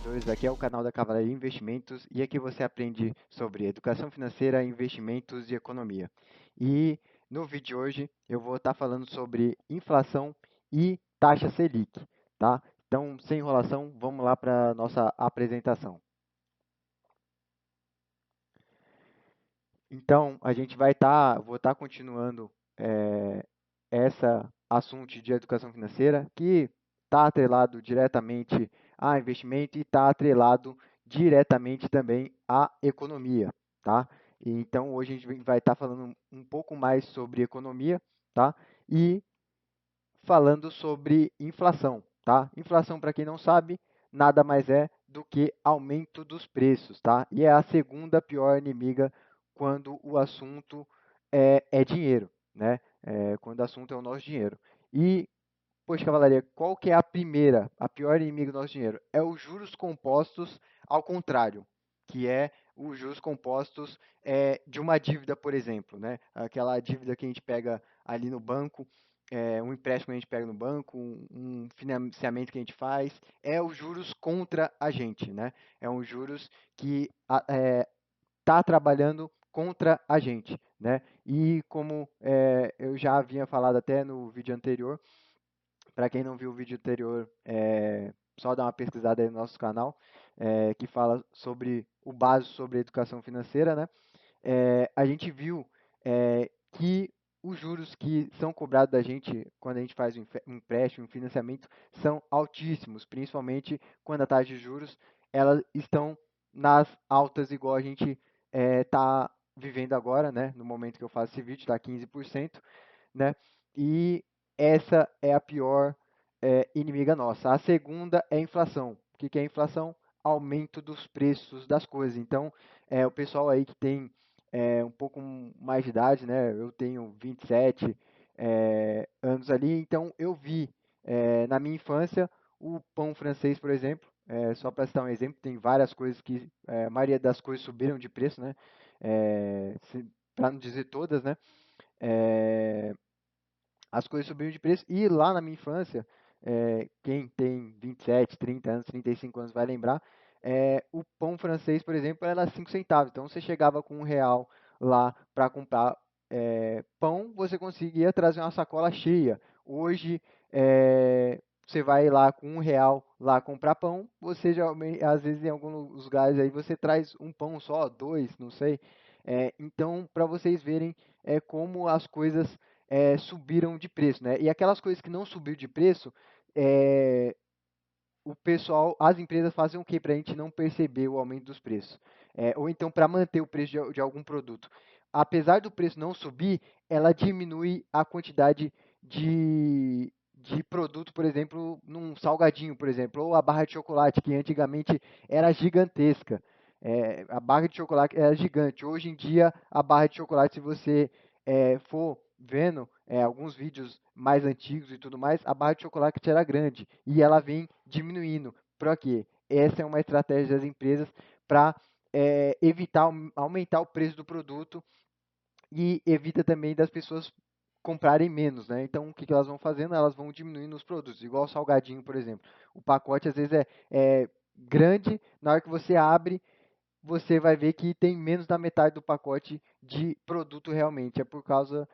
investidores, aqui é o canal da Cavalaria Investimentos e aqui você aprende sobre educação financeira, investimentos e economia. E no vídeo de hoje eu vou estar falando sobre inflação e taxa Selic, tá? Então, sem enrolação, vamos lá para a nossa apresentação. Então, a gente vou estar continuando essa assunto de educação financeira que está atrelado diretamente a investimento e está atrelado diretamente também à economia, tá? Então, hoje a gente vai estar falando um pouco mais sobre economia, tá? E falando sobre inflação, tá? Inflação, para quem não sabe, nada mais é do que aumento dos preços, tá? E é a segunda pior inimiga quando o assunto é dinheiro, né? Quando o assunto é o nosso dinheiro. E, poxa, cavalaria, qual que é a primeira, a pior inimiga do nosso dinheiro? É os juros compostos ao contrário, que é os juros compostos de uma dívida, por exemplo, né? Aquela dívida que a gente pega ali no banco, um empréstimo que a gente pega no banco, um financiamento que a gente faz, é os juros contra a gente, né? É um juros que está trabalhando contra a gente, né? E como eu já havia falado até no vídeo anterior, para quem não viu o vídeo anterior, só dá uma pesquisada aí no nosso canal, que fala sobre o básico sobre a educação financeira, né? A gente viu que os juros que são cobrados da gente quando a gente faz um empréstimo, um financiamento, são altíssimos, principalmente quando a taxa de juros elas estão nas altas, igual a gente está vivendo agora, né? No momento que eu faço esse vídeo, está 15%, né? E essa é a pior inimiga nossa. A segunda é a inflação. O que é a inflação? Aumento dos preços das coisas. Então, o pessoal aí que tem um pouco mais de idade, né? Eu tenho 27 anos ali, então eu vi na minha infância o pão francês, por exemplo. Só para citar um exemplo, tem várias coisas que a maioria das coisas subiram de preço, né? Para não dizer todas, né? É, as coisas subiram de preço. E lá na minha infância, quem tem 27, 30 anos, 35 anos vai lembrar, o pão francês, por exemplo, era 5 centavos. Então, você chegava com R$ 1 lá para comprar pão, você conseguia trazer uma sacola cheia. Hoje, você vai lá com R$ 1 lá comprar pão, você já, às vezes em alguns lugares aí você traz um pão só, dois, não sei. Então, para vocês verem como as coisas subiram de preço, né? E aquelas coisas que não subiram de preço, o pessoal, as empresas fazem o que para a gente não perceber o aumento dos preços? Ou então para manter o preço de algum produto. Apesar do preço não subir, ela diminui a quantidade de produto, por exemplo, num salgadinho, por exemplo, ou a barra de chocolate, que antigamente era gigantesca. A barra de chocolate era gigante. Hoje em dia, a barra de chocolate, se você for vendo alguns vídeos mais antigos e tudo mais, a barra de chocolate era grande e ela vem diminuindo. Para quê? Essa é uma estratégia das empresas para evitar aumentar o preço do produto e evita também das pessoas comprarem menos, né? Então, o que que elas vão fazendo? Elas vão diminuindo os produtos, igual o salgadinho, por exemplo. O pacote às vezes é grande, na hora que você abre, você vai ver que tem menos da metade do pacote de produto realmente. É por causa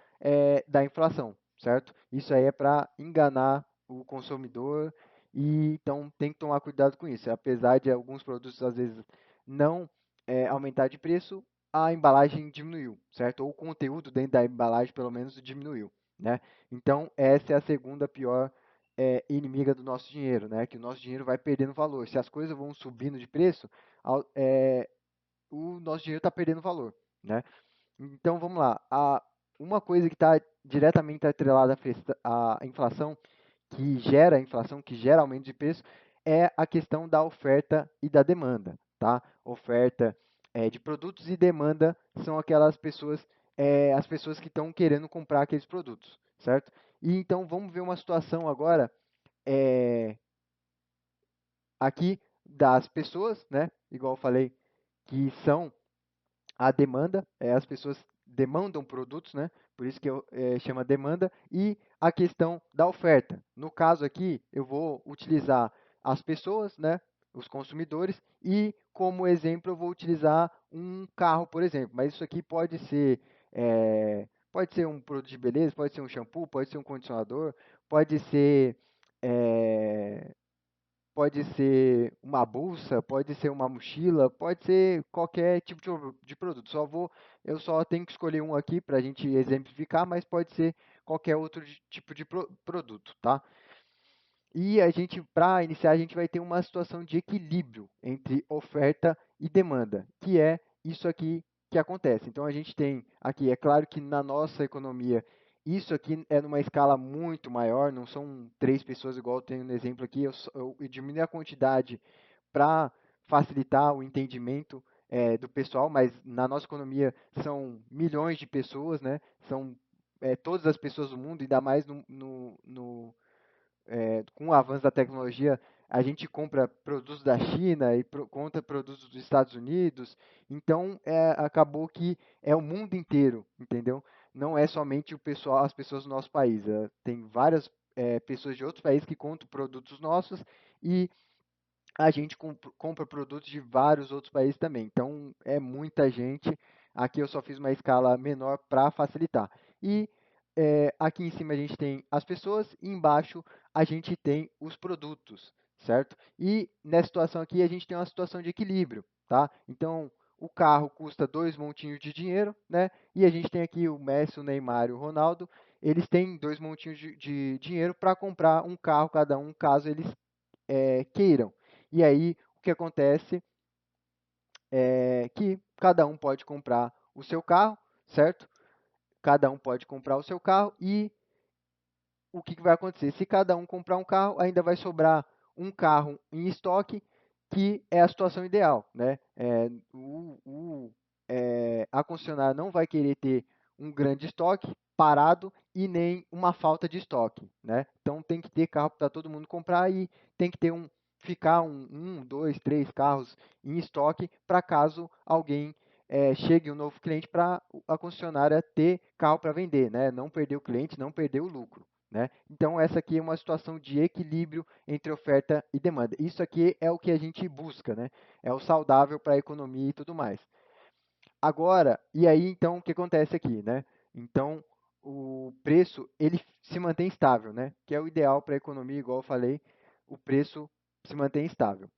da inflação, certo? Isso aí é para enganar o consumidor e então tem que tomar cuidado com isso. Apesar de alguns produtos às vezes não aumentar de preço, a embalagem diminuiu, certo? Ou o conteúdo dentro da embalagem pelo menos diminuiu, né? Então essa é a segunda pior inimiga do nosso dinheiro, né? Que o nosso dinheiro vai perdendo valor. Se as coisas vão subindo de preço, o nosso dinheiro está perdendo valor, né? Então vamos lá. Uma coisa que está diretamente atrelada à inflação, que gera inflação, que gera aumento de preço, é a questão da oferta e da demanda, tá? Oferta de produtos e demanda são aquelas pessoas, as pessoas que estão querendo comprar aqueles produtos, certo? E então vamos ver uma situação agora é, aqui das pessoas, né? Igual eu falei, que são a demanda, as pessoas demandam produtos, né? Por isso que eu chama demanda, e a questão da oferta. No caso aqui, eu vou utilizar as pessoas, né? os consumidores, e como exemplo eu vou utilizar um carro, por exemplo, mas isso aqui pode ser um produto de beleza, pode ser um shampoo, pode ser um condicionador, pode ser, é, pode ser uma bolsa, pode ser uma mochila, pode ser qualquer tipo de produto. Eu só tenho que escolher um aqui para a gente exemplificar, mas pode ser qualquer outro tipo de produto, tá? E para iniciar, a gente vai ter uma situação de equilíbrio entre oferta e demanda, que é isso aqui que acontece. Então, a gente tem aqui, é claro que na nossa economia, isso aqui é numa escala muito maior, não são três pessoas igual eu tenho no exemplo aqui, eu diminui a quantidade para facilitar o entendimento do pessoal, mas na nossa economia são milhões de pessoas, né? São todas as pessoas do mundo, ainda mais com o avanço da tecnologia, a gente compra produtos da China e compra produtos dos Estados Unidos, então acabou que é o mundo inteiro, entendeu? Não é somente o pessoal, as pessoas do nosso país, tem várias pessoas de outros países que compram produtos nossos e a gente compra produtos de vários outros países também. Então, é muita gente. Aqui eu só fiz uma escala menor para facilitar. E aqui em cima a gente tem as pessoas e embaixo a gente tem os produtos, certo? E nessa situação aqui a gente tem uma situação de equilíbrio, tá? Então, o carro custa 2 montinhos de dinheiro, né? E a gente tem aqui o Messi, o Neymar e o Ronaldo. Eles têm 2 montinhos de dinheiro para comprar um carro cada um, caso eles queiram. E aí, o que acontece é que cada um pode comprar o seu carro, certo? Cada um pode comprar o seu carro e o que vai acontecer? Se cada um comprar um carro, ainda vai sobrar um carro em estoque, que é a situação ideal, né? A concessionária não vai querer ter um grande estoque parado e nem uma falta de estoque, né? Então tem que ter carro para todo mundo comprar e tem que ter ficar dois, três carros em estoque para caso alguém chegue um novo cliente para a concessionária ter carro para vender, né? Não perder o cliente, não perder o lucro. Né? Então, essa aqui é uma situação de equilíbrio entre oferta e demanda. Isso aqui é o que a gente busca, né? É o saudável para a economia e tudo mais. Agora, e aí então o que acontece aqui, né? Então, o preço ele se mantém estável, né? Que é o ideal para a economia, igual eu falei, o preço se mantém estável.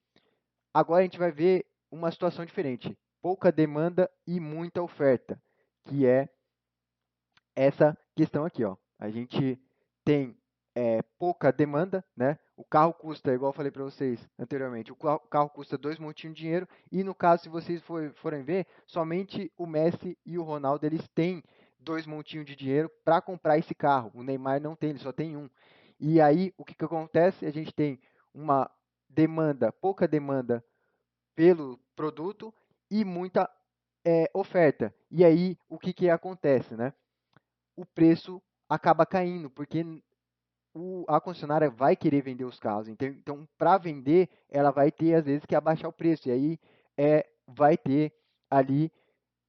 Agora a gente vai ver uma situação diferente, pouca demanda e muita oferta, que é essa questão aqui, ó. A gente tem pouca demanda, né? O carro custa, igual eu falei para vocês anteriormente, o carro custa 2 montinhos de dinheiro e no caso, se vocês forem ver, somente o Messi e o Ronaldo eles têm 2 montinhos de dinheiro para comprar esse carro. O Neymar não tem, ele só tem um. E aí, o que, que acontece? A gente tem uma demanda, pouca demanda pelo produto e muita oferta. E aí, o que, que acontece, né? O preço acaba caindo, porque a concessionária vai querer vender os carros. Então, para vender, ela vai ter, às vezes, que abaixar o preço. E aí vai ter ali,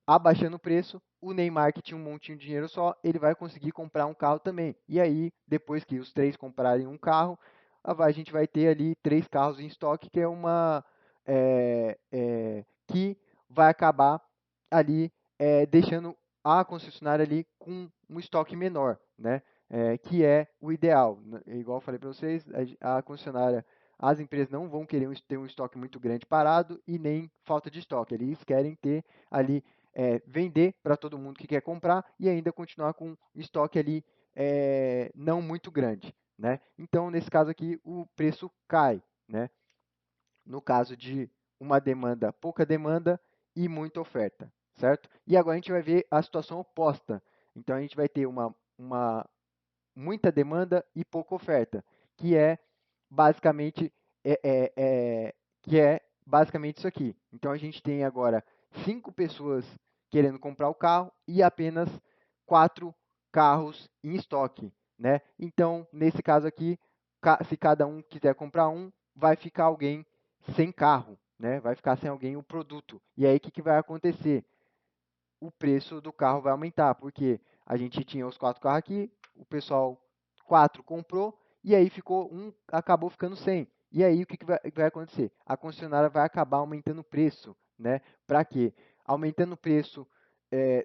abaixando o preço, o Neymar, que tinha um montinho de dinheiro só, ele vai conseguir comprar um carro também. E aí, depois que os três comprarem um carro, a gente vai ter ali 3 carros em estoque, que é que vai acabar ali deixando a concessionária ali com um estoque menor, né? Que é o ideal. Igual eu falei para vocês, a concessionária, as empresas não vão querer ter um estoque muito grande parado e nem falta de estoque. Eles querem ter ali, vender para todo mundo que quer comprar e ainda continuar com estoque ali não muito grande, né? Então, nesse caso aqui, o preço cai, né? No caso de uma demanda, pouca demanda e muita oferta, certo? E agora a gente vai ver a situação oposta. Então a gente vai ter uma muita demanda e pouca oferta, que é basicamente é, é, que é basicamente isso aqui. Então a gente tem agora 5 pessoas querendo comprar o carro e apenas 4 carros em estoque, né? Então nesse caso aqui, se cada um quiser comprar um, vai ficar alguém sem carro, né? Vai ficar sem alguém o produto. E aí o que, que vai acontecer? O preço do carro vai aumentar, porque a gente tinha os 4 carros aqui, o pessoal 4 comprou e aí acabou ficando sem. E aí, o que vai acontecer? A concessionária vai acabar aumentando o preço, né? Para quê? Aumentando o preço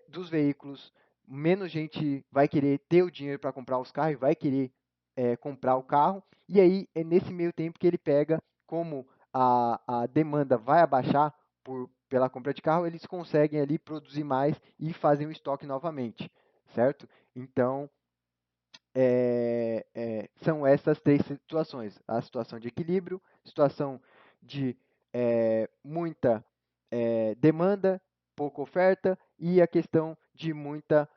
dos veículos, menos gente vai querer ter o dinheiro para comprar os carros, vai querer comprar o carro, e aí é nesse meio tempo que ele pega, como a demanda vai abaixar pela compra de carro, eles conseguem ali produzir mais e fazer o estoque novamente, certo? Então, são essas três situações: a situação de equilíbrio, situação de muita demanda, pouca oferta, e a questão de muita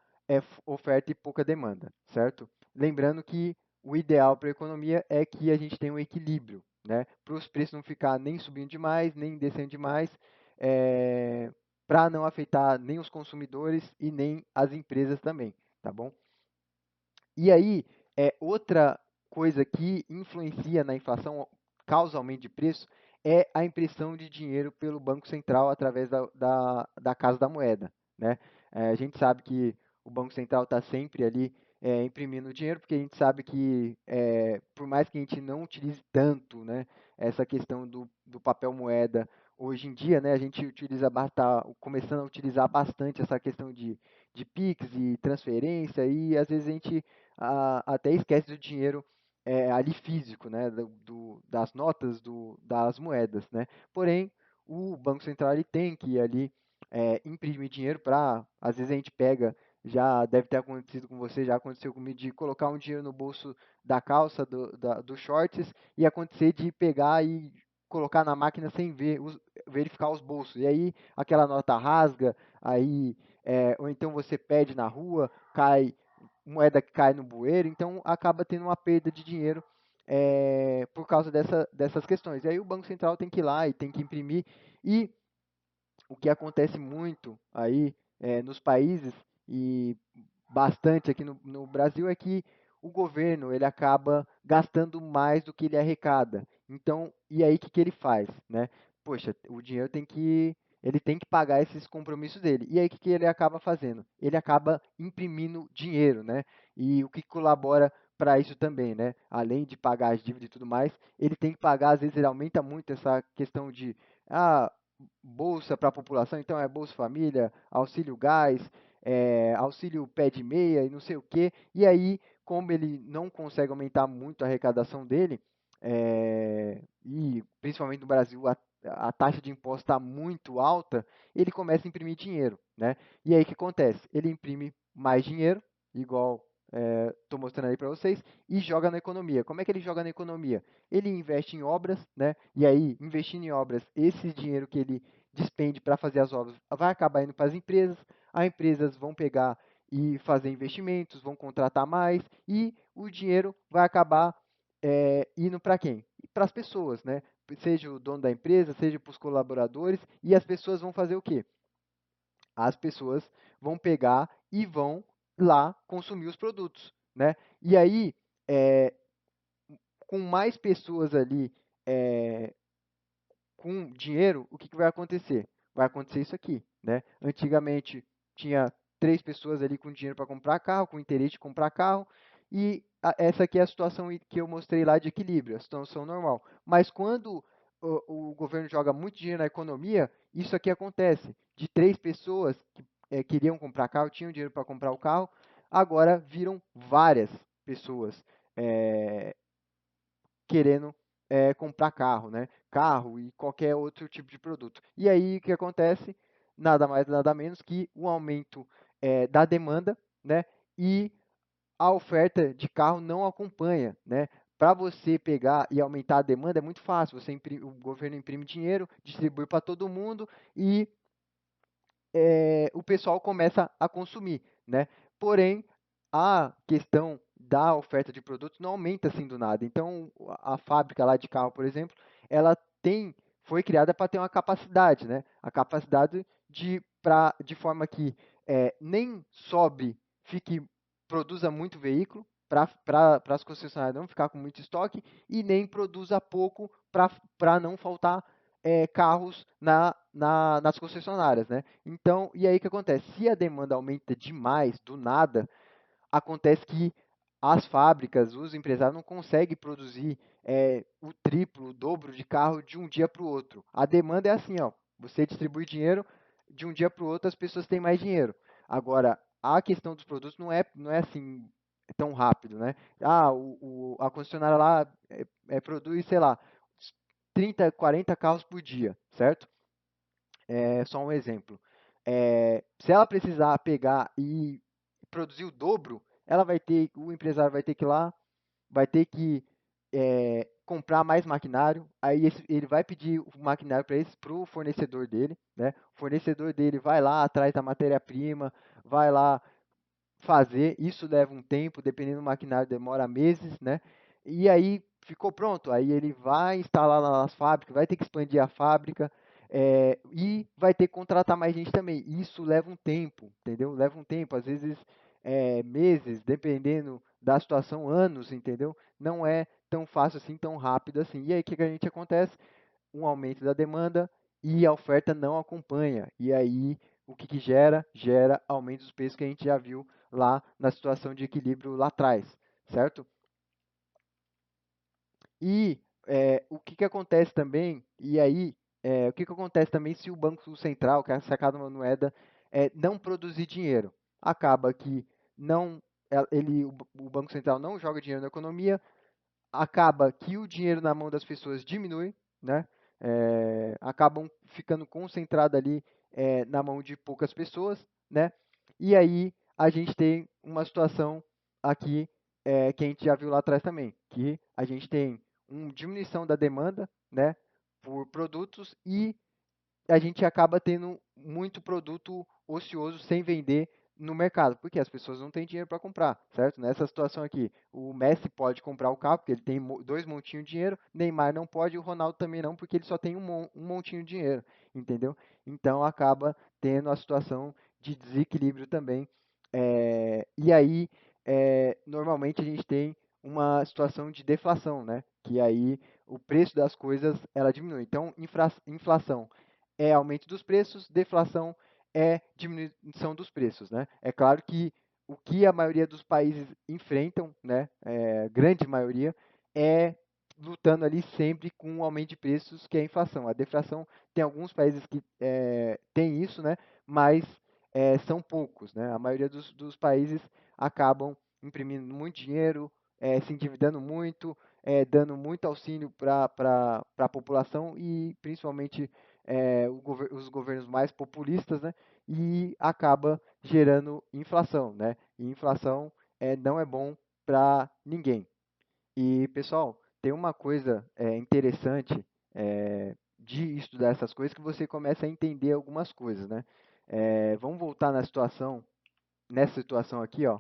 oferta e pouca demanda, certo? Lembrando que o ideal para a economia é que a gente tenha um equilíbrio, né? Para os preços não ficar nem subindo demais, nem descendo demais, para não afetar nem os consumidores e nem as empresas também, tá bom? E aí, outra coisa que influencia na inflação, causa aumento de preço, é a impressão de dinheiro pelo Banco Central através da Casa da Moeda, né? A gente sabe que o Banco Central está sempre ali imprimindo dinheiro, porque a gente sabe que, por mais que a gente não utilize tanto, né, essa questão do papel moeda hoje em dia, né, a gente está começando a utilizar bastante essa questão de Pix e transferência, e às vezes a gente até esquece do dinheiro ali físico, né, das notas, das moedas, né. Porém, o Banco Central ele tem que ali imprimir dinheiro para, às vezes a gente pega, já deve ter acontecido com você, já aconteceu comigo, de colocar um dinheiro no bolso da calça, dos shorts, e acontecer de pegar e colocar na máquina sem verificar os bolsos. E aí aquela nota rasga, aí, ou então você perde na rua, cai moeda que cai no bueiro, então acaba tendo uma perda de dinheiro por causa dessas questões. E aí o Banco Central tem que ir lá e tem que imprimir. E o que acontece muito aí nos países e bastante aqui no Brasil é que o governo ele acaba gastando mais do que ele arrecada. Então, e aí o que ele faz, né? Poxa, o dinheiro ele tem que pagar esses compromissos dele. E aí o que ele acaba fazendo? Ele acaba imprimindo dinheiro, né? E o que colabora para isso também, né? Além de pagar as dívidas e tudo mais, ele tem que pagar, às vezes ele aumenta muito essa questão de ah, bolsa para a população, então é Bolsa Família, auxílio gás, auxílio pé de meia e não sei o quê. E aí, como ele não consegue aumentar muito a arrecadação dele, e principalmente no Brasil a taxa de imposto está muito alta, ele começa a imprimir dinheiro, né? E aí o que acontece? Ele imprime mais dinheiro, igual estou mostrando aí para vocês, e joga na economia. Como é que ele joga na economia? Ele investe em obras, né? E aí, investindo em obras, esse dinheiro que ele despende para fazer as obras vai acabar indo para as empresas vão pegar e fazer investimentos, vão contratar mais, e o dinheiro vai acabar indo para quem? Para as pessoas, né? Seja o dono da empresa, seja para os colaboradores, e as pessoas vão fazer o quê? As pessoas vão pegar e vão lá consumir os produtos, né? E aí, é, com mais pessoas ali com dinheiro, o que vai acontecer? Vai acontecer isso aqui, né? Antigamente tinha 3 pessoas ali com dinheiro para comprar carro, com interesse de comprar carro, e essa aqui é a situação que eu mostrei lá de equilíbrio, a situação normal. Mas quando o governo joga muito dinheiro na economia, isso aqui acontece. De 3 pessoas que queriam comprar carro, tinham dinheiro para comprar o carro, agora viram várias pessoas é, querendo comprar carro, né? Carro e qualquer outro tipo de produto. E aí o que acontece? Nada mais, nada menos que um aumento da demanda, né? E a oferta de carro não acompanha, né? Para você pegar e aumentar a demanda é muito fácil. O governo imprime dinheiro, distribui para todo mundo e o pessoal começa a consumir, né? Porém, a questão da oferta de produtos não aumenta assim do nada. Então, a fábrica lá de carro, por exemplo, ela foi criada para ter uma capacidade, né? A capacidade de forma que nem produza muito veículo para as concessionárias não ficar com muito estoque e nem produza pouco para não faltar carros nas concessionárias, né? Então, e aí o que acontece? Se a demanda aumenta demais, do nada, acontece que as fábricas, os empresários não conseguem produzir o triplo, o dobro de carro de um dia para o outro. A demanda é assim, ó, você distribui dinheiro de um dia para o outro, as pessoas têm mais dinheiro. Agora, a questão dos produtos não é assim tão rápido, né? Ah, a concessionária lá produz, sei lá, 30, 40 carros por dia, certo? É só um exemplo. Se ela precisar pegar e produzir o dobro, o empresário vai ter que ir lá, vai ter que comprar mais maquinário, aí ele vai pedir o maquinário para o fornecedor dele, né? O fornecedor dele vai lá atrás da matéria-prima, vai lá fazer, isso leva um tempo, dependendo do maquinário demora meses, né? E aí ficou pronto, aí ele vai instalar lá nas fábricas, vai ter que expandir a fábrica e vai ter que contratar mais gente também. Isso leva um tempo, entendeu? Leva um tempo, às vezes meses, dependendo da situação, anos, entendeu? Não é tão fácil assim, tão rápido assim. E aí o que a gente acontece? Um aumento da demanda e a oferta não acompanha. E aí, o que, que gera? Gera aumento dos preços que a gente já viu lá na situação de equilíbrio lá atrás, certo? E o que, que acontece também, e aí, o que, que acontece também se o Banco Central, que é sacada uma moeda, não produzir dinheiro? Acaba que não, o Banco Central não joga dinheiro na economia, acaba que o dinheiro na mão das pessoas diminui, né? Acabam ficando concentrado ali na mão de poucas pessoas, né? E aí a gente tem uma situação aqui que a gente já viu lá atrás também, que a gente tem uma diminuição da demanda, né, por produtos e a gente acaba tendo muito produto ocioso sem vender no mercado, porque as pessoas não têm dinheiro para comprar, certo? Nessa situação aqui, o Messi pode comprar o carro, porque ele tem dois montinhos de dinheiro, Neymar não pode, o Ronaldo também não, porque ele só tem um montinho de dinheiro, entendeu? Então acaba tendo a situação de desequilíbrio também. E aí, normalmente a gente tem uma situação de deflação, né? Que aí o preço das coisas ela diminui. Então, inflação é aumento dos preços, deflação é diminuição dos preços, né? É claro que o que a maioria dos países enfrentam, né, grande maioria, é lutando ali sempre com o aumento de preços, que é a inflação. A deflação tem alguns países que tem isso, né, mas são poucos, né? A maioria dos países acabam imprimindo muito dinheiro, se endividando muito, dando muito auxílio para a população e principalmente os governos mais populistas, né? E acaba gerando inflação, né? E inflação não é bom para ninguém. E, pessoal, tem uma coisa interessante de estudar essas coisas que você começa a entender algumas coisas, né? Vamos voltar nessa situação aqui, ó,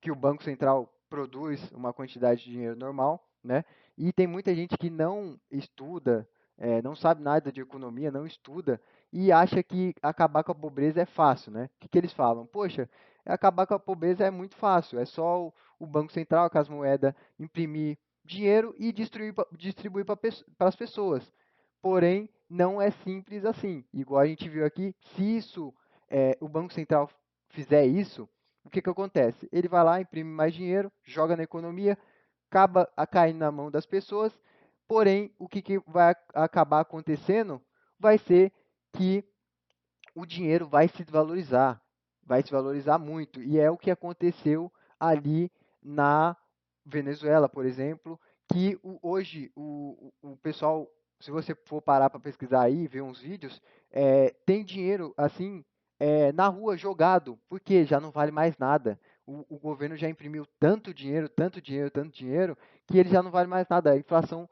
que o Banco Central produz uma quantidade de dinheiro normal, né? E tem muita gente que não estuda, não sabe nada de economia, não estuda e acha que acabar com a pobreza é fácil, né? O que, que eles falam? Poxa, acabar com a pobreza é muito fácil, é só o Banco Central, com as moedas, imprimir dinheiro e distribuir para as pessoas. Porém, não é simples assim. Igual a gente viu aqui, se o Banco Central fizer isso, o que, que acontece? Ele vai lá, imprime mais dinheiro, joga na economia, acaba caindo na mão das pessoas, porém, o que, que vai acabar acontecendo vai ser que o dinheiro vai se valorizar muito, e é o que aconteceu ali na Venezuela, por exemplo, que hoje o pessoal, se você for parar para pesquisar aí, ver uns vídeos, tem dinheiro assim na rua jogado, porque já não vale mais nada. O governo já imprimiu tanto dinheiro, tanto dinheiro, tanto dinheiro, que ele já não vale mais nada. A inflação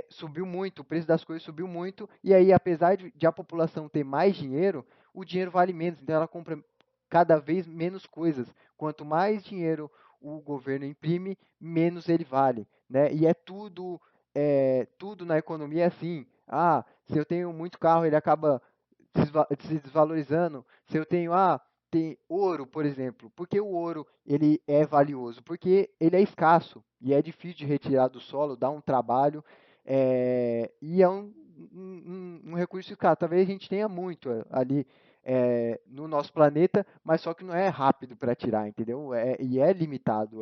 subiu muito, o preço das coisas subiu muito, e aí, apesar de a população ter mais dinheiro, o dinheiro vale menos, então ela compra cada vez menos coisas. Quanto mais dinheiro o governo imprime, menos ele vale, né? E tudo na economia é assim. Ah, se eu tenho muito carro, ele acaba se desvalorizando. Se eu tenho, tem ouro, por exemplo. Por que o ouro ele é valioso? Porque ele é escasso e é difícil de retirar do solo, dá um trabalho e é um recurso escasso. Talvez a gente tenha muito ali no nosso planeta, mas só que não é rápido para tirar, entendeu? E é limitado.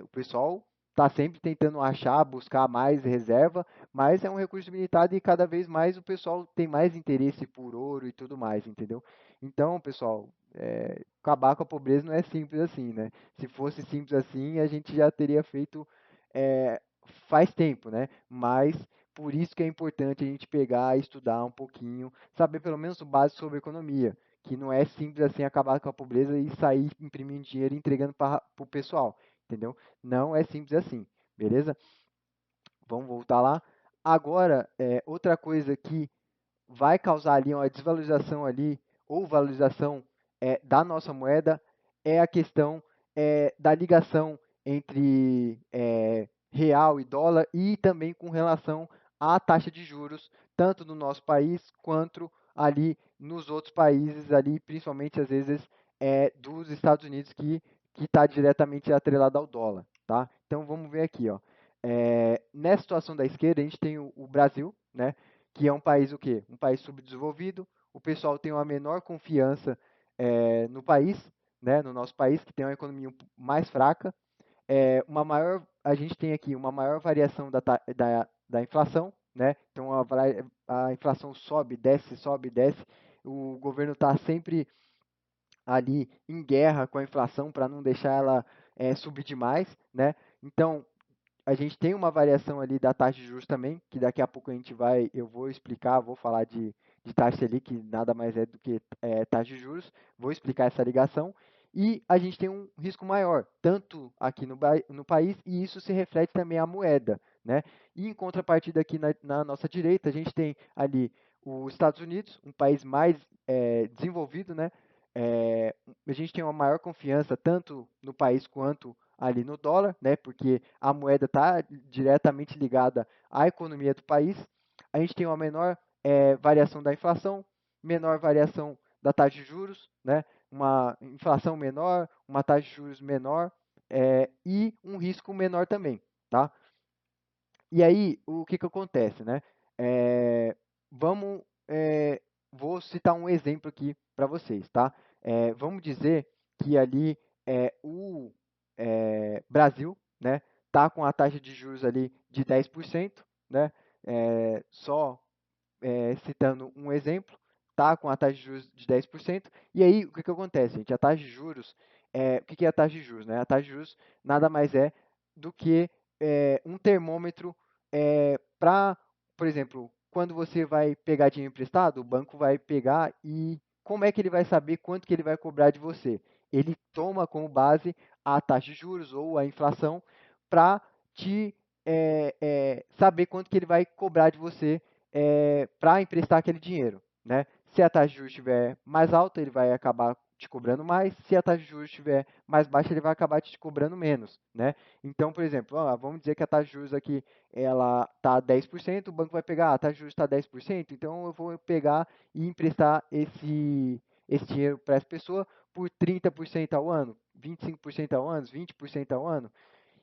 O pessoal está sempre tentando achar, buscar mais reserva, mas é um recurso limitado e cada vez mais o pessoal tem mais interesse por ouro e tudo mais, entendeu? Então, pessoal, acabar com a pobreza não é simples assim, né? Se fosse simples assim, a gente já teria feito é, faz tempo, né? Mas por isso que é importante a gente pegar e estudar um pouquinho, saber pelo menos o básico sobre economia, que não é simples assim acabar com a pobreza e sair imprimindo dinheiro e entregando para o pessoal, entendeu? Não é simples assim, beleza? Vamos voltar lá. Agora, outra coisa que vai causar ali uma desvalorização ali, ou valorização da nossa moeda, é a questão da ligação entre real e dólar e também com relação à taxa de juros, tanto no nosso país quanto ali nos outros países, ali, principalmente às vezes dos Estados Unidos, que está diretamente atrelado ao dólar. Tá? Então vamos ver aqui. Ó. Nessa situação da esquerda, a gente tem o Brasil, né? Que é um país o quê? Um país subdesenvolvido, o pessoal tem uma menor confiança no país, né, no nosso país, que tem uma economia mais fraca, a gente tem aqui uma maior variação da inflação, né, então a inflação sobe, desce, o governo está sempre ali em guerra com a inflação para não deixar ela subir demais, né, então a gente tem uma variação ali da taxa de juros também, que daqui a pouco eu vou explicar, vou falar de taxa Selic, que nada mais é do que taxa de juros, vou explicar essa ligação, e a gente tem um risco maior, tanto aqui no país, e isso se reflete também à moeda, né? E em contrapartida aqui na nossa direita, a gente tem ali os Estados Unidos, um país mais desenvolvido, né? A gente tem uma maior confiança tanto no país quanto ali no dólar, né, porque a moeda está diretamente ligada à economia do país. A gente tem uma menor variação da inflação, menor variação da taxa de juros, né, uma inflação menor, uma taxa de juros menor e um risco menor também, tá? E aí, o que acontece, né? É, vamos, vou citar um exemplo aqui para vocês, tá? Vamos dizer que ali o Brasil, né, tá com a taxa de juros ali de 10%, né? Só citando um exemplo, tá com a taxa de juros de 10%. E aí, o que acontece, gente? A taxa de juros, o que é a taxa de juros, né? A taxa de juros nada mais é do que um termômetro para, por exemplo, quando você vai pegar dinheiro emprestado, o banco vai pegar e como é que ele vai saber quanto que ele vai cobrar de você? Ele toma como base a taxa de juros ou a inflação para te saber quanto que ele vai cobrar de você para emprestar aquele dinheiro, né? Se a taxa de juros estiver mais alta, ele vai acabar te cobrando mais. Se a taxa de juros estiver mais baixa, ele vai acabar te cobrando menos, né? Então, por exemplo, vamos dizer que a taxa de juros aqui ela está 10%, o banco vai pegar, a taxa de juros está 10%, então eu vou pegar e emprestar esse dinheiro para essa pessoa por 30% ao ano, 25% ao ano, 20% ao ano.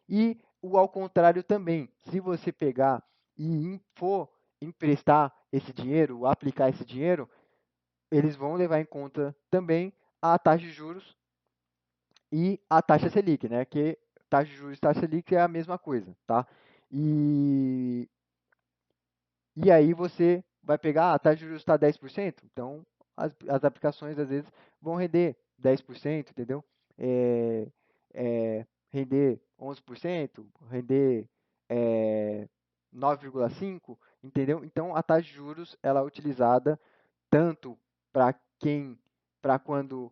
E o ao contrário também, se você pegar e for emprestar esse dinheiro, aplicar esse dinheiro, eles vão levar em conta também a taxa de juros e a taxa Selic, né? Que taxa de juros e taxa Selic é a mesma coisa, tá? E, e aí você vai pegar, a taxa de juros está 10%, então as aplicações às vezes vão render 10%, entendeu? É, render 11%, render 9,5%, entendeu? Então a taxa de juros ela é utilizada tanto para para quando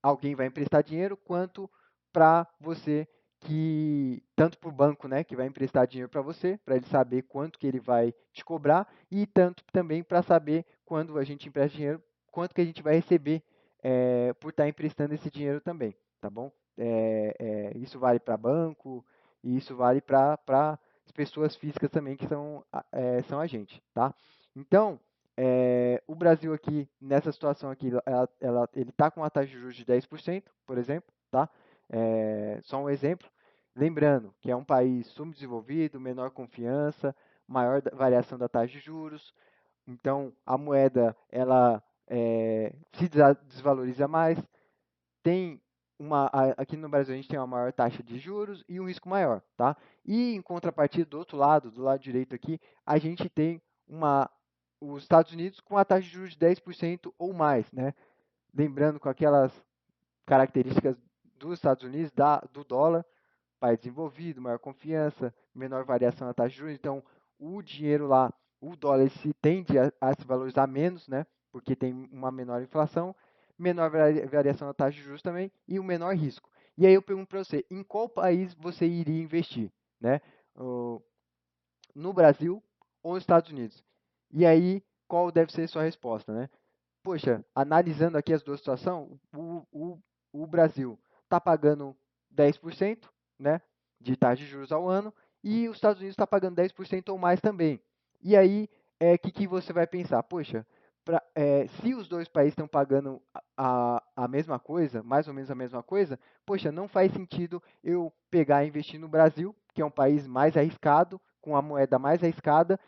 alguém vai emprestar dinheiro, quanto para você tanto para o banco, né, que vai emprestar dinheiro para você, para ele saber quanto que ele vai te cobrar, e tanto também para saber quando a gente empresta dinheiro, quanto que a gente vai receber por estar emprestando esse dinheiro também, tá bom? Isso vale para banco, e isso vale para as pessoas físicas também que são a gente, tá? Então, o Brasil aqui, nessa situação aqui, ele está com uma taxa de juros de 10%, por exemplo, tá? Só um exemplo. Lembrando que é um país subdesenvolvido, menor confiança, maior variação da taxa de juros. Então, a moeda, ela se desvaloriza mais, tem aqui no Brasil a gente tem uma maior taxa de juros e um risco maior, tá? E em contrapartida, do outro lado, do lado direito aqui, a gente tem os Estados Unidos com a taxa de juros de 10% ou mais, né? Lembrando com aquelas características dos Estados Unidos, do dólar, país desenvolvido, maior confiança, menor variação na taxa de juros. Então, o dinheiro lá, o dólar, se tende a se valorizar menos, né? Porque tem uma menor inflação, menor variação na taxa de juros também e um menor risco. E aí eu pergunto para você, em qual país você iria investir, né? No Brasil ou nos Estados Unidos? E aí, qual deve ser a sua resposta, né? Poxa, analisando aqui as duas situações, o Brasil está pagando 10%, né, de taxa de juros ao ano e os Estados Unidos está pagando 10% ou mais também. E aí, que você vai pensar? Poxa, se os dois países estão pagando a mesma coisa, mais ou menos a mesma coisa, poxa, não faz sentido eu pegar e investir no Brasil, que é um país mais arriscado, com a moeda mais arriscada,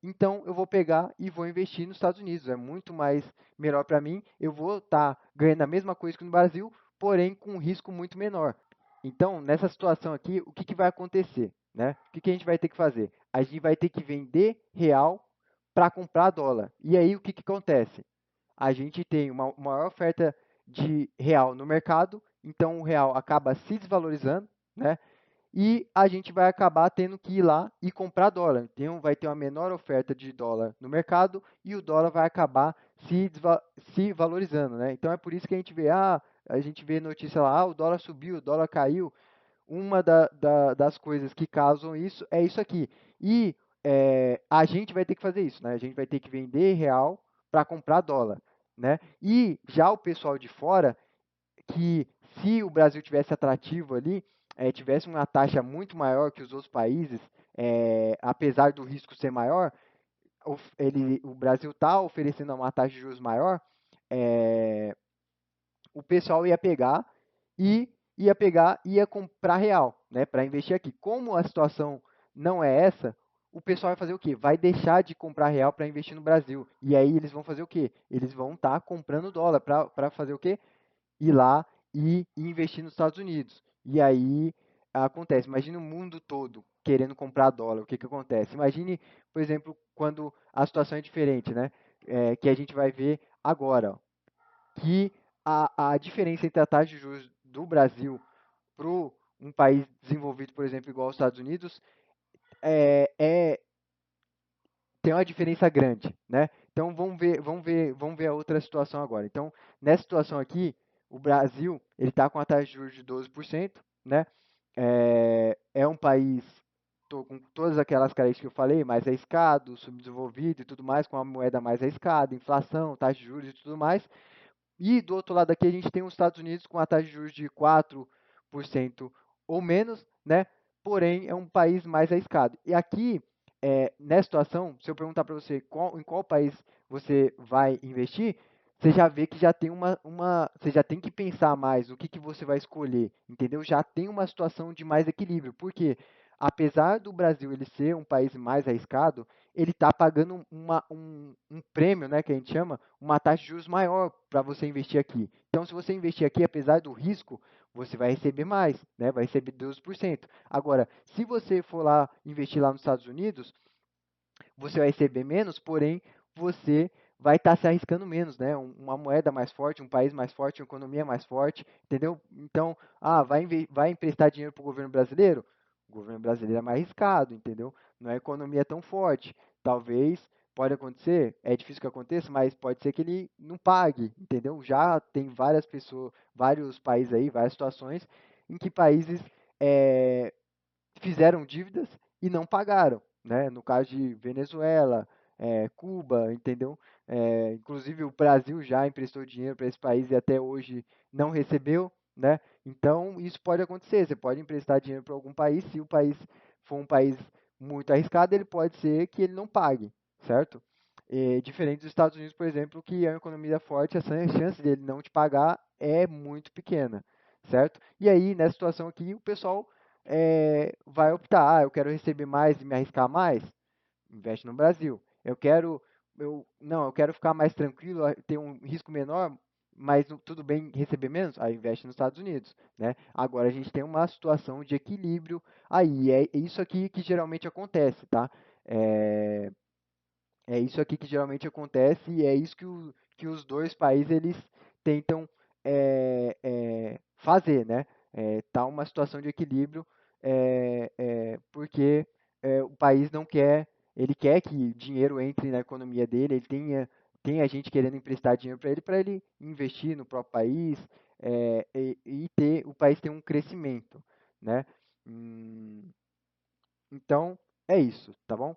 então eu vou pegar e vou investir nos Estados Unidos. É muito mais melhor para mim. Eu vou estar ganhando a mesma coisa que no Brasil, porém com um risco muito menor. Então, nessa situação aqui, o que vai acontecer? Né? O que a gente vai ter que fazer? A gente vai ter que vender real para comprar dólar. E aí o que acontece? A gente tem uma maior oferta de real no mercado, então o real acaba se desvalorizando, né? E a gente vai acabar tendo que ir lá e comprar dólar. Então, vai ter uma menor oferta de dólar no mercado e o dólar vai acabar se valorizando, né? Então, é por isso que a gente vê notícia lá, o dólar subiu, o dólar caiu. Uma das coisas que causam isso é isso aqui. E a gente vai ter que fazer isso, né? A gente vai ter que vender real para comprar dólar, né? E já o pessoal de fora, que se o Brasil tivesse atrativo ali, tivesse uma taxa muito maior que os outros países, apesar do risco ser maior, o Brasil está oferecendo uma taxa de juros maior, é, o pessoal ia comprar real, né, para investir aqui. Como a situação não é essa, o pessoal vai fazer o quê? Vai deixar de comprar real para investir no Brasil. E aí eles vão fazer o quê? Eles vão estar comprando dólar para fazer o quê? Ir lá e investir nos Estados Unidos. E aí acontece, imagine o mundo todo querendo comprar dólar, o que acontece? Imagine, por exemplo, quando a situação é diferente, né? Que a gente vai ver agora, ó, que a diferença entre a taxa de juros do Brasil para um país desenvolvido, por exemplo, igual aos Estados Unidos, é, é, tem uma diferença grande, né? Então vamos ver a outra situação agora. Então, nessa situação aqui, o Brasil ele está com a taxa de juros de 12%, né? É um país com todas aquelas características que eu falei, mais arriscado, subdesenvolvido e tudo mais, com a moeda mais arriscada, inflação, taxa de juros e tudo mais. E do outro lado aqui a gente tem os Estados Unidos com a taxa de juros de 4% ou menos, né? Porém, é um país mais arriscado. E aqui, nessa situação, se eu perguntar para você em qual país você vai investir, você já vê que já tem você já tem que pensar mais o que você vai escolher, entendeu? Já tem uma situação de mais equilíbrio. Por quê? Apesar do Brasil ele ser um país mais arriscado, ele está pagando um prêmio, né, que a gente chama, uma taxa de juros maior para você investir aqui. Então, se você investir aqui, apesar do risco, você vai receber mais, né, vai receber 12%. Agora, se você for lá investir lá nos Estados Unidos, você vai receber menos, porém você vai estar se arriscando menos, né? Uma moeda mais forte, um país mais forte, uma economia mais forte, entendeu? Então, vai emprestar dinheiro para o governo brasileiro? O governo brasileiro é mais arriscado, entendeu? Não é economia tão forte. Talvez, pode acontecer, é difícil que aconteça, mas pode ser que ele não pague, entendeu? Já tem várias pessoas, vários países aí, várias situações em que países é, fizeram dívidas e não pagaram, né? No caso de Venezuela, Cuba, entendeu? Inclusive o Brasil já emprestou dinheiro para esse país e até hoje não recebeu, né? Então isso pode acontecer. Você pode emprestar dinheiro para algum país, se o país for um país muito arriscado, ele pode ser que ele não pague, certo? Diferente dos Estados Unidos, por exemplo, que é uma economia forte, a chance dele não te pagar é muito pequena, certo? E aí, nessa situação aqui, o pessoal vai optar, eu quero receber mais e me arriscar mais, investe no Brasil. Eu quero não, eu quero ficar mais tranquilo, ter um risco menor, mas tudo bem receber menos, aí investe nos Estados Unidos, né? Agora a gente tem uma situação de equilíbrio aí, é isso aqui que geralmente acontece, tá? É, é isso aqui que geralmente acontece e é isso que os dois países eles tentam fazer, né? Tá uma situação de equilíbrio porque o país não quer, ele quer que dinheiro entre na economia dele, ele tem a gente querendo emprestar dinheiro para ele investir no próprio país e ter o país ter um crescimento, né? Hum, então, é isso, tá bom?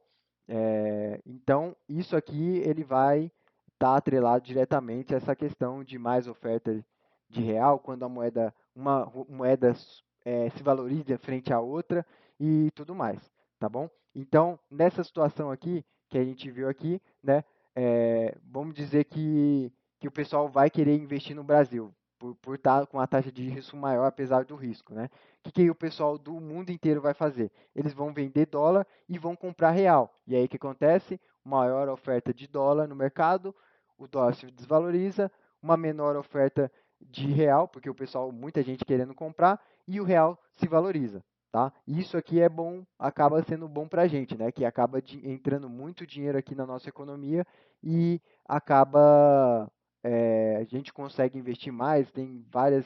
Então, isso aqui ele vai estar atrelado diretamente a essa questão de mais oferta de real, quando uma moeda se valoriza frente à outra e tudo mais, tá bom? Então, nessa situação aqui, que a gente viu aqui, né, vamos dizer que o pessoal vai querer investir no Brasil, por estar com a taxa de risco maior, apesar do risco, né? Que o pessoal do mundo inteiro vai fazer? Eles vão vender dólar e vão comprar real. E aí o que acontece? Maior oferta de dólar no mercado, o dólar se desvaloriza, uma menor oferta de real, porque o pessoal, muita gente querendo comprar, e o real se valoriza. Tá? Isso aqui é bom, acaba sendo bom para a gente, né? Que acaba entrando muito dinheiro aqui na nossa economia e acaba a gente consegue investir mais, tem várias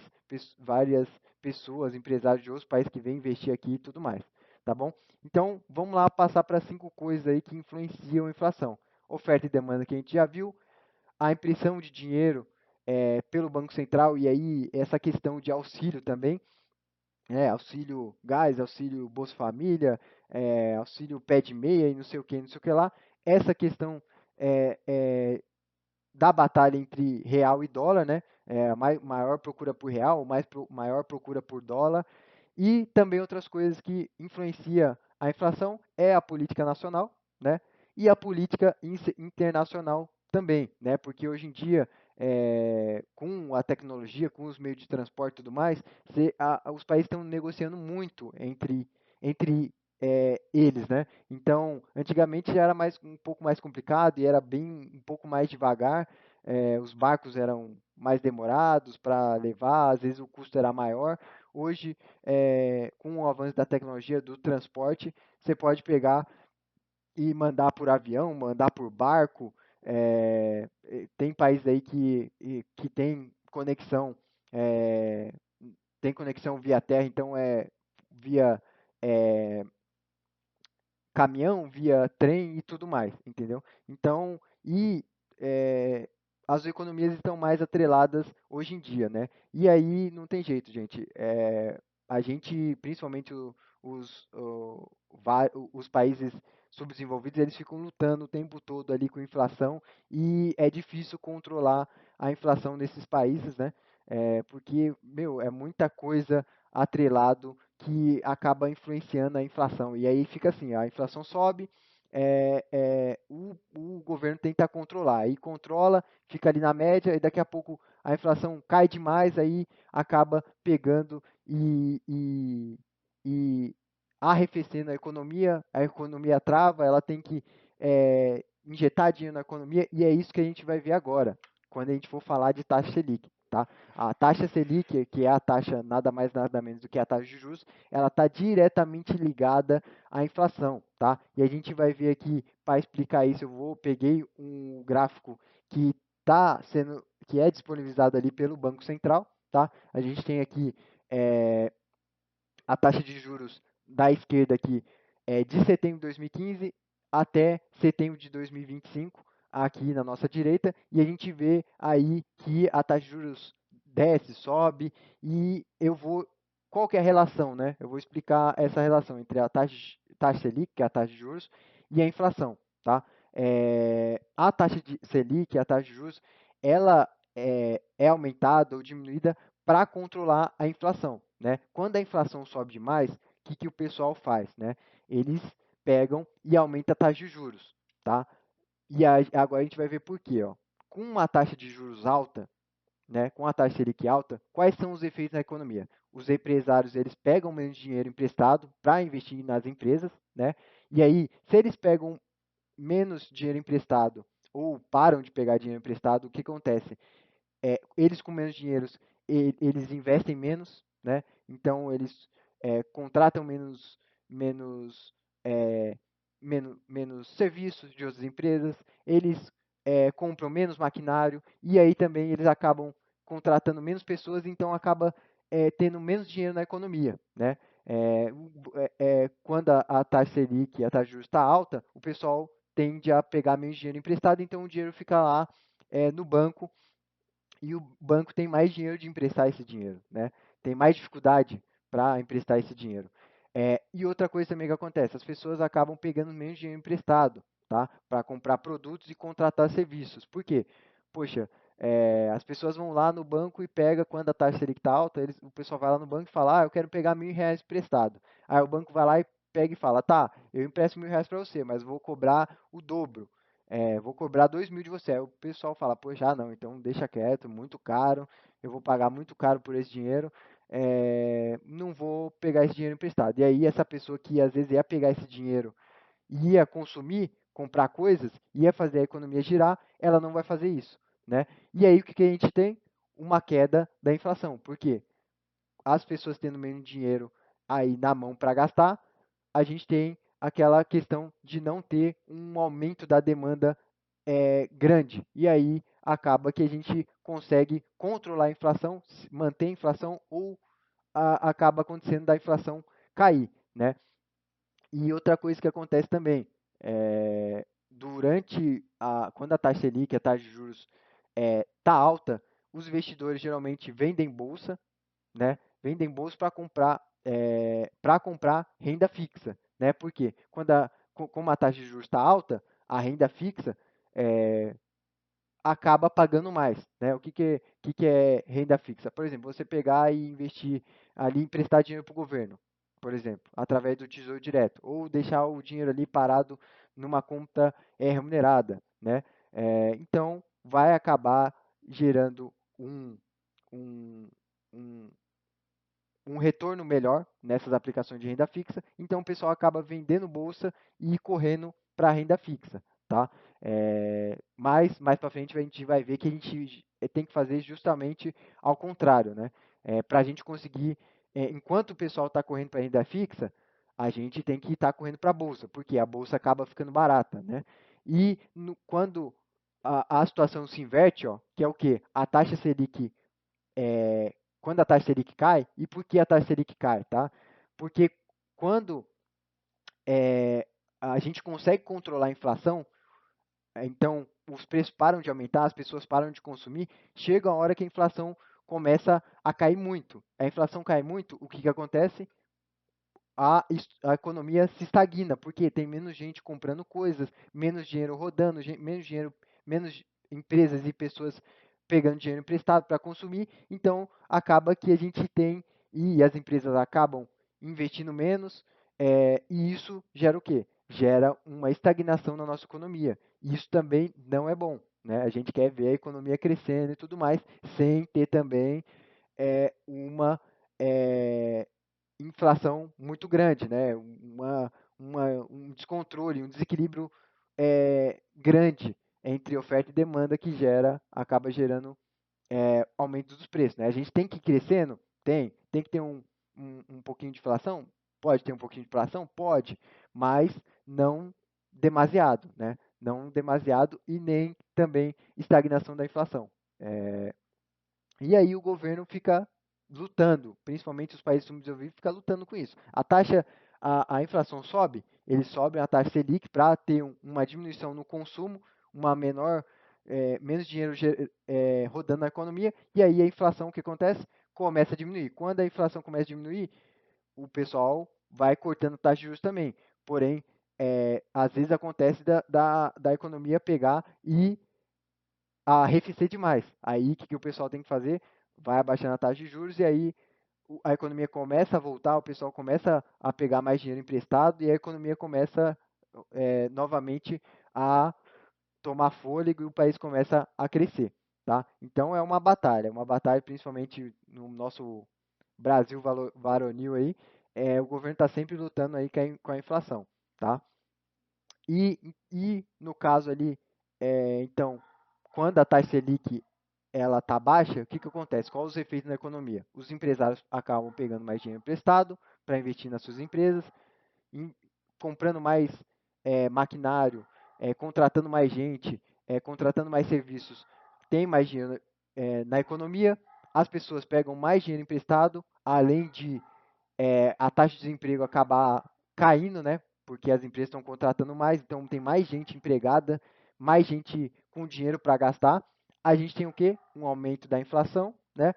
pessoas, empresários de outros países que vêm investir aqui e tudo mais, tá bom? Então, vamos lá passar para 5 coisas aí que influenciam a inflação. Oferta e demanda que a gente já viu, a impressão de dinheiro pelo Banco Central e aí essa questão de auxílio também, auxílio gás, auxílio Bolsa Família, auxílio pé de meia e não sei o que lá. Essa questão da batalha entre real e dólar, né? Maior procura por real, maior procura por dólar. E também outras coisas que influenciam a inflação é a política nacional, né? E a política internacional também, né? Porque hoje em dia, com a tecnologia, com os meios de transporte e tudo mais, os países estão negociando muito entre eles, né? Então, antigamente já era um pouco mais complicado e era bem um pouco mais devagar. Os barcos eram mais demorados para levar, às vezes o custo era maior. Hoje, com o avanço da tecnologia do transporte, você pode pegar e mandar por avião, mandar por barco. Tem países aí que é, tem conexão via terra, então via é, caminhão, via trem e tudo mais, entendeu? Então, é, as economias estão mais atreladas hoje em dia, né? E aí não tem jeito, gente. A gente, principalmente os países subdesenvolvidos, eles ficam lutando o tempo todo ali com inflação e é difícil controlar a inflação nesses países, né? Porque, meu, é muita coisa atrelado que acaba influenciando a inflação. E aí fica assim, a inflação sobe, o governo tenta controlar, aí controla, fica ali na média, e daqui a pouco a inflação cai demais, aí acaba pegando e arrefecendo a economia trava, ela tem que injetar dinheiro na economia, e é isso que a gente vai ver agora, quando a gente for falar de taxa Selic. Tá? A taxa Selic, que é a taxa nada mais nada menos do que a taxa de juros, ela está diretamente ligada à inflação, tá? E a gente vai ver aqui para explicar isso, peguei um gráfico que que é disponibilizado ali pelo Banco Central, tá? A gente tem aqui a taxa de juros da esquerda aqui de setembro de 2015 até setembro de 2025 aqui na nossa direita, e a gente vê aí que a taxa de juros desce, sobe, e qual que é a relação, né? Eu vou explicar essa relação entre a taxa Selic, que é a taxa de juros, e a inflação, tá? A taxa de Selic, a taxa de juros, ela é aumentada ou diminuída para controlar a inflação, né? Quando a inflação sobe demais, que o pessoal faz, né? Eles pegam e aumentam a taxa de juros, tá? E agora a gente vai ver por quê, ó. Com uma taxa de juros alta, né, com a taxa Selic alta, quais são os efeitos na economia? Os empresários eles pegam menos dinheiro emprestado para investir nas empresas, né? E aí, se eles pegam menos dinheiro emprestado, ou param de pegar dinheiro emprestado, o que acontece? Eles com menos dinheiro, eles investem menos, né? Então eles contratam menos, é, menos serviços de outras empresas, eles compram menos maquinário e aí também eles acabam contratando menos pessoas, então acaba tendo menos dinheiro na economia, né? Quando a taxa Selic, a taxa de juros está alta, o pessoal tende a pegar menos dinheiro emprestado, então o dinheiro fica lá no banco e o banco tem mais dinheiro de emprestar esse dinheiro, né? Tem mais dificuldade para emprestar esse dinheiro. E outra coisa também que acontece, as pessoas acabam pegando menos dinheiro emprestado, tá? Para comprar produtos e contratar serviços. Por quê? Poxa, as pessoas vão lá no banco e pega quando a taxa Selic está alta, o pessoal vai lá no banco e fala, eu quero pegar R$ 1.000 emprestado. Aí o banco vai lá e pega e fala, tá, eu empresto R$ 1.000 para você, mas vou cobrar o dobro. Vou cobrar 2.000 de você. Aí o pessoal fala, poxa, não, então deixa quieto, muito caro, eu vou pagar muito caro por esse dinheiro, não vou pegar esse dinheiro emprestado. E aí essa pessoa que às vezes ia pegar esse dinheiro e ia consumir, comprar coisas, ia fazer a economia girar, ela não vai fazer isso, né? E aí o que a gente tem? Uma queda da inflação. Por quê? As pessoas tendo menos dinheiro aí na mão para gastar, a gente tem aquela questão de não ter um aumento da demanda grande. E aí acaba que a gente consegue controlar a inflação, manter a inflação ou acaba acontecendo da inflação cair, né? E outra coisa que acontece também, quando a taxa Selic, a taxa de juros está alta, os investidores geralmente vendem bolsa, né? Vendem bolsa para comprar renda fixa, né? Porque como a taxa de juros está alta, a renda fixa é, acaba pagando mais, né? O que é renda fixa? Por exemplo, você pegar e investir ali, emprestar dinheiro para o governo, por exemplo, através do Tesouro Direto, ou deixar o dinheiro ali parado numa conta remunerada, né? Então, vai acabar gerando um, um, um retorno melhor nessas aplicações de renda fixa, então o pessoal acaba vendendo bolsa e correndo para a renda fixa, tá? Mas mais para frente a gente vai ver que a gente tem que fazer justamente ao contrário, né? Para a gente conseguir, enquanto o pessoal está correndo para a renda fixa, a gente tem que estar correndo para a bolsa, porque a bolsa acaba ficando barata, né? E quando a situação se inverte, ó, que é o que? A taxa Selic quando a taxa Selic cai, e por que a taxa Selic cai, tá? Porque quando é, a gente consegue controlar a inflação, então os preços param de aumentar, as pessoas param de consumir, chega a hora que a inflação começa a cair muito. A inflação cai muito, o que acontece? A economia se estagna, porque tem menos gente comprando coisas, menos dinheiro rodando, menos dinheiro, menos empresas e pessoas pegando dinheiro emprestado para consumir, então acaba que a gente tem, e as empresas acabam investindo menos, e isso gera o quê? Gera uma estagnação na nossa economia. E isso também não é bom, né? A gente quer ver a economia crescendo e tudo mais, sem ter também uma inflação muito grande, né? Um descontrole, um desequilíbrio grande entre oferta e demanda que acaba gerando aumento dos preços, né? A gente tem que ir crescendo? Tem que ter um pouquinho de inflação? Pode ter um pouquinho de inflação? Pode, mas não demasiado, né? Não demasiado e nem também estagnação da inflação. E aí o governo fica lutando, principalmente os países subdesenvolvidos, fica lutando com isso. A inflação sobe, eles sobem a taxa Selic para ter uma diminuição no consumo, menos dinheiro rodando na economia, e aí a inflação, o que acontece? Começa a diminuir. Quando a inflação começa a diminuir, o pessoal vai cortando taxa de juros também. Porém, às vezes acontece da economia pegar e arrefecer demais. Aí, o que o pessoal tem que fazer? Vai abaixando a taxa de juros e aí a economia começa a voltar, o pessoal começa a pegar mais dinheiro emprestado e a economia começa novamente a tomar fôlego e o país começa a crescer, tá? Então é uma batalha principalmente no nosso Brasil varonil aí, o governo está sempre lutando aí com a inflação, tá? E no caso ali Então, quando a taxa Selic ela está baixa, o que acontece? Quais os efeitos na economia? Os empresários acabam pegando mais dinheiro emprestado para investir nas suas empresas, em- comprando mais maquinário, contratando mais gente, contratando mais serviços, tem mais dinheiro na economia, as pessoas pegam mais dinheiro emprestado, além de a taxa de desemprego acabar caindo, né? Porque as empresas estão contratando mais, então tem mais gente empregada, mais gente com dinheiro para gastar. A gente tem o quê? Um aumento da inflação, né?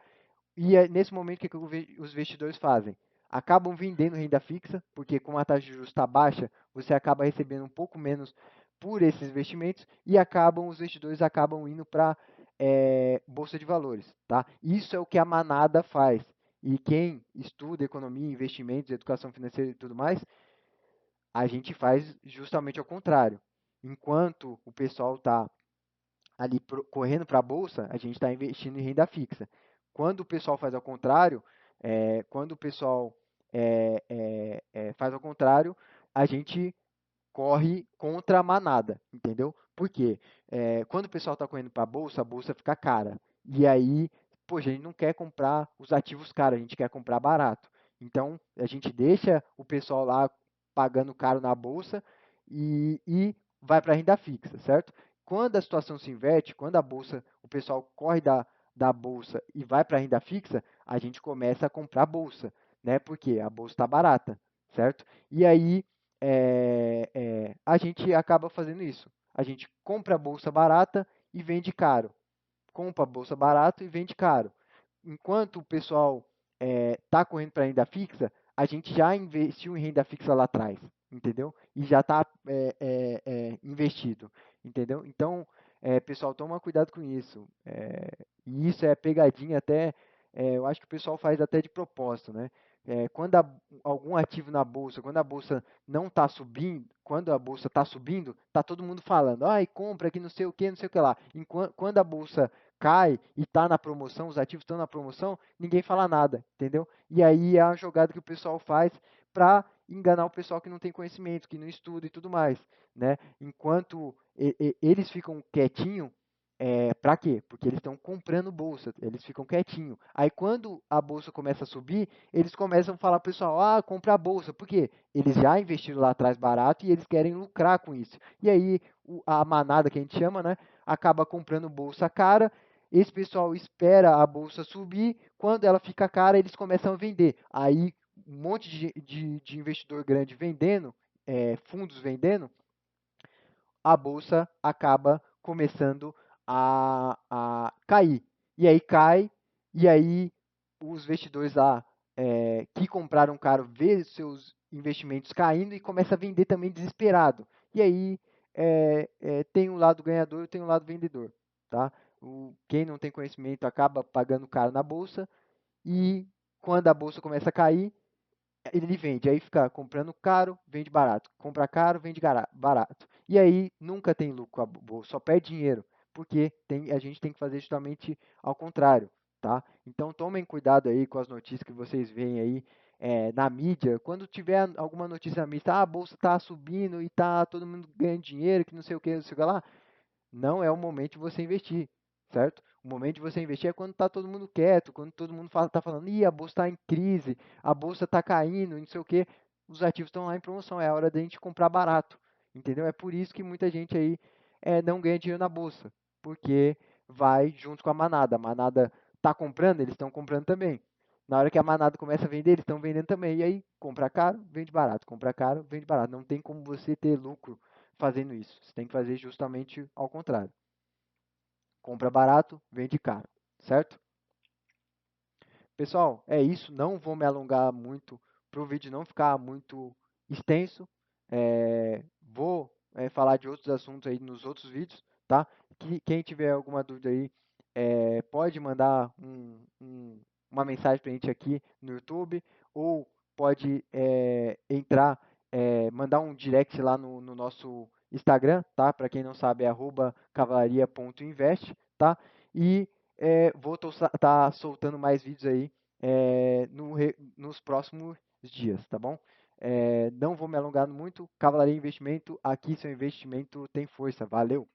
E é nesse momento que os investidores fazem? Acabam vendendo renda fixa, porque como a taxa de juros está baixa, você acaba recebendo um pouco menos por esses investimentos e os investidores acabam indo para bolsa de valores, tá? Isso é o que a manada faz. E quem estuda economia, investimentos, educação financeira e tudo mais, a gente faz justamente ao contrário. Enquanto o pessoal está ali correndo para a bolsa, a gente está investindo em renda fixa. Quando o pessoal faz ao contrário, quando o pessoal faz ao contrário, a gente corre contra a manada, entendeu? Por quê? Quando o pessoal está correndo para a bolsa fica cara. E aí, poxa, a gente não quer comprar os ativos caros, a gente quer comprar barato. Então, a gente deixa o pessoal lá pagando caro na bolsa e vai para a renda fixa, certo? Quando a situação se inverte, quando a bolsa, o pessoal corre da bolsa e vai para a renda fixa, a gente começa a comprar bolsa, né? Porque a bolsa está barata, certo? E aí a gente acaba fazendo isso. A gente compra a bolsa barata e vende caro. Compra a bolsa barato e vende caro. Enquanto o pessoal está correndo para renda fixa, a gente já investiu em renda fixa lá atrás, entendeu? E já está investido, entendeu? Então, pessoal, toma cuidado com isso. E isso é pegadinha até, eu acho que o pessoal faz até de propósito, né? Quando algum ativo na bolsa, quando a bolsa não está subindo, quando a bolsa está subindo, está todo mundo falando, ai, compra aqui não sei o que, não sei o que lá. Quando a bolsa cai e está na promoção, os ativos estão na promoção, ninguém fala nada, entendeu? E aí é a jogada que o pessoal faz para enganar o pessoal que não tem conhecimento, que não estuda e tudo mais, né? Enquanto eles ficam quietinhos, para quê? Porque eles estão comprando bolsa, eles ficam quietinhos. Aí quando a bolsa começa a subir, eles começam a falar pro pessoal, compra a bolsa. Por quê? Eles já investiram lá atrás barato e eles querem lucrar com isso. E aí a manada que a gente chama, né, acaba comprando bolsa cara. Esse pessoal espera a bolsa subir, quando ela fica cara, eles começam a vender. Aí um monte de investidor grande vendendo, fundos vendendo, a bolsa acaba começando a cair. E aí cai, e aí os investidores lá que compraram caro vê seus investimentos caindo e começa a vender também desesperado. E aí tem um lado ganhador e tem um lado vendedor. Tá? Quem não tem conhecimento acaba pagando caro na bolsa e quando a bolsa começa a cair, ele vende, aí fica comprando caro, vende barato, compra caro, vende barato. E aí nunca tem lucro, só perde dinheiro, porque a gente tem que fazer justamente ao contrário, tá? Então tomem cuidado aí com as notícias que vocês veem aí na mídia. Quando tiver alguma notícia na mídia, a bolsa está subindo e tá todo mundo ganhando dinheiro, que não sei o que, não sei o que lá, não é o momento de você investir, certo? O momento de você investir é quando está todo mundo quieto, quando todo mundo está falando, a bolsa está em crise, a bolsa está caindo, não sei o quê. Os ativos estão lá em promoção, é a hora da gente comprar barato, entendeu? É por isso que muita gente aí não ganha dinheiro na bolsa, porque vai junto com a manada. A manada está comprando, eles estão comprando também. Na hora que a manada começa a vender, eles estão vendendo também. E aí, compra caro, vende barato. Compra caro, vende barato. Não tem como você ter lucro fazendo isso. Você tem que fazer justamente ao contrário. Compra barato, vende caro, certo? Pessoal, é isso. Não vou me alongar muito para o vídeo não ficar muito extenso. Vou falar de outros assuntos aí nos outros vídeos, tá? Quem tiver alguma dúvida aí, pode mandar uma mensagem para a gente aqui no YouTube ou pode entrar, mandar um direct lá no nosso Instagram, tá? Para quem não sabe, é @cavalaria.invest, tá? E vou estar soltando mais vídeos aí nos próximos dias, tá bom? Não vou me alongar muito. Cavalaria Investimento, aqui seu investimento tem força. Valeu!